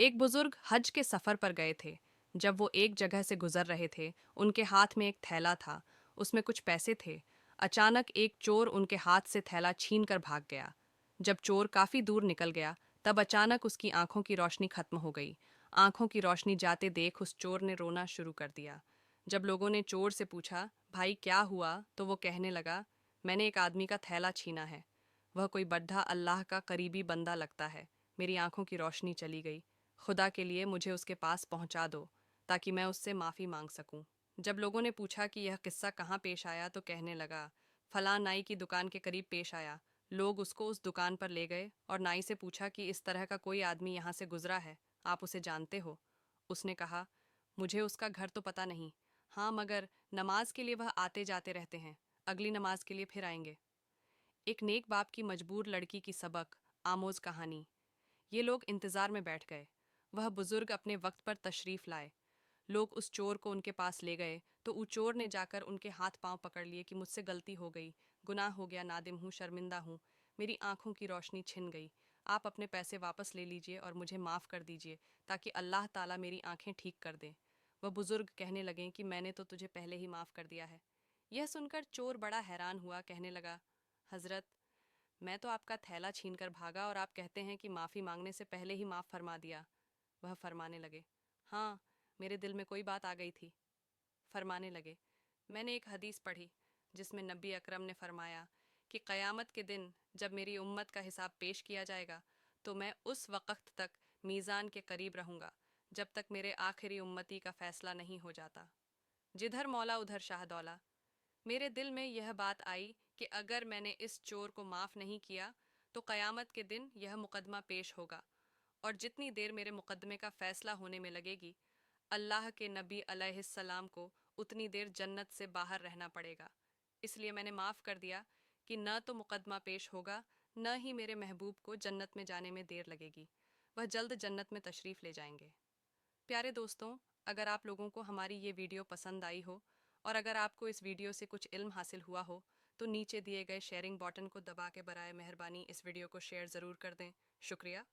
एक बुजुर्ग हज के सफर पर गए थे। जब वो एक जगह से गुजर रहे थे, उनके हाथ में एक थैला था। उसमें कुछ पैसे थे। अचानक एक चोर उनके हाथ से थैला छीन कर भाग गया। जब चोर काफी दूर निकल गया, तब अचानक उसकी आंखों की रोशनी खत्म हो गई। आंखों की रोशनी जाते देख उस चोर ने रोना शुरू कर दिया। जब लोगों ने चोर से पूछा, भाई क्या हुआ, तो वो कहने लगा, मैंने एक आदमी का थैला छीना है। वह कोई बड्ढा अल्लाह का करीबी बंदा लगता है। मेरी आंखों की रोशनी चली गई। खुदा के लिए मुझे उसके पास पहुंचा दो, ताकि मैं उससे माफ़ी मांग सकूं। जब लोगों ने पूछा कि यह किस्सा कहाँ पेश आया, तो कहने लगा, फलां नाई की दुकान के करीब पेश आया। लोग उसको उस दुकान पर ले गए और नाई से पूछा कि इस तरह का कोई आदमी यहाँ से गुजरा है, आप उसे जानते हो? उसने कहा, मुझे उसका घर तो पता नहीं। हाँ, मगर नमाज के लिए वह आते जाते रहते हैं। अगली नमाज के लिए फिर आएंगे। एक नेक बाप की मजबूर लड़की की सबक आमोज कहानी। ये लोग इंतजार में बैठ गए। वह बुजुर्ग अपने वक्त पर तशरीफ लाए। लोग उस चोर को उनके पास ले गए तो उस चोर ने जाकर उनके हाथ पांव पकड़ लिए कि मुझसे गलती हो गई, गुनाह हो गया, नादिम हूँ, शर्मिंदा हूँ, मेरी आंखों की रोशनी छिन गई। आप अपने पैसे वापस ले लीजिए और मुझे माफ़ कर दीजिए, ताकि अल्लाह ताला मेरी आंखें ठीक कर दे। वह बुजुर्ग कहने लगे कि मैंने तो तुझे पहले ही माफ़ कर दिया है। यह सुनकर चोर बड़ा हैरान हुआ, कहने लगा, हजरत, मैं तो आपका थैला छीनकर भागा और आप कहते हैं कि माफ़ी मांगने से पहले ही माफ़ फरमा दिया। वह फरमाने लगे, हाँ, मेरे दिल में कोई बात आ गई थी। फरमाने लगे, मैंने एक हदीस पढ़ी जिसमें नबी अकरम ने फरमाया कि क़यामत के दिन जब मेरी उम्मत का हिसाब पेश किया जाएगा, तो मैं उस वक़्त तक मीज़ान के करीब रहूँगा जब तक मेरे आखिरी उम्मती का फ़ैसला नहीं हो जाता। जिधर मौला उधर शाहदौला। मेरे दिल में यह बात आई कि अगर मैंने इस चोर को माफ़ नहीं किया, तो क़यामत के दिन यह मुकदमा पेश होगा, और जितनी देर मेरे मुकदमे का फ़ैसला होने में लगेगी, अल्लाह के नबी अलैहिस्सलाम को उतनी देर जन्नत से बाहर रहना पड़ेगा। इसलिए मैंने माफ़ कर दिया कि न तो मुकदमा पेश होगा, न ही मेरे महबूब को जन्नत में जाने में देर लगेगी। वह जल्द जन्नत में तशरीफ़ ले जाएंगे। प्यारे दोस्तों, अगर आप लोगों को हमारी ये वीडियो पसंद आई हो और अगर आपको इस वीडियो से कुछ इल्म हासिल हुआ हो, तो नीचे दिए गए शेयरिंग बटन को दबा के बराए मेहरबानी इस वीडियो को शेयर ज़रूर कर दें। शुक्रिया।